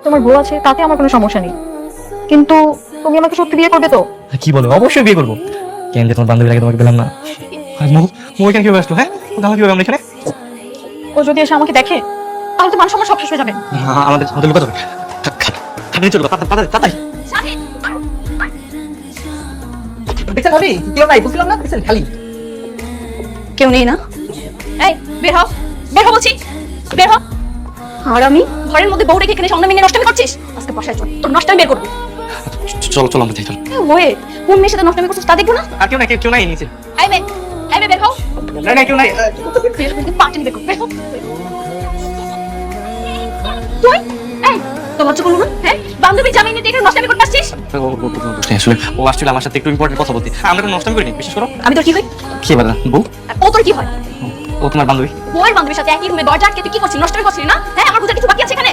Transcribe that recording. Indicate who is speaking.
Speaker 1: তোমার বউ আছে, তাতে আমার কোনো সমস্যা নেই, কিন্তু তুমি আমাকে সত্যি বিয়ে করবে তো?
Speaker 2: কি বলো, অবশ্যই বিয়ে করবো। কেন যে তোমার বান্ধবীর আগে তোমাকে পেলাম না। মৌ মৌ এখানে কিভাবে আসলো? হ্যাঁ, তাহলে কিভাবে আমরা এখানে?
Speaker 1: ও যদি এসে আমাকে দেখে তাহলে তো মান সম্মান সব শেষ হয়ে যাবে।
Speaker 2: আমাদের আমাদের লুকাতে হবে। খাটনি চলবে, তাড়াতাড়ি।
Speaker 3: দেখছেন ভাবি, কেউ নাই, বুঝলাম না, দেখছেন খালি।
Speaker 1: কেউ নেই না? এই বের হও, বের হও বলছি, বের হও। আর আমি ঘরের মধ্যে বউ রেখে এখানে সন্ধ্যা মিলে নষ্টমি করছিস? আজকে বাসায় চল, তোর নষ্টমি বের করবো।
Speaker 2: চলো চলো আমরা যাই, চলো।
Speaker 1: ওয়ে, কোন মেয়ের সাথে নষ্টমি করছিস তা দেখবো না?
Speaker 2: আর কেউ নাই নিচে।
Speaker 1: এই মেয়ে, এই মেয়ে বের হও।
Speaker 2: না কেউ নাই।
Speaker 1: পার্টি বের কর, বের হও। তুই এই তো লজ্জা করলো না? হ্যাঁ, বান্ধবী জামাই নিয়ে এখানে নষ্টমি করতে আসছিস?
Speaker 2: আসলে ও আসছিল আমার সাথে একটু ইম্পর্টেন্ট কথা বলতে। আমরা কোনো নষ্ট করিনি, বিশ্বাস করো।
Speaker 1: আমি তোর কি হই?
Speaker 2: কি বলে বউ?
Speaker 1: আর ও তোর কি হয়?
Speaker 2: ও তোমার বান্ধবী।
Speaker 1: বউয়ের বান্ধবীর সাথে একই রুমে দরজা আটকে তুই কি করছিস? নষ্টমি করছিস না? হ্যাঁ, আমার বুঝার কিছু বাকি আছে এখানে?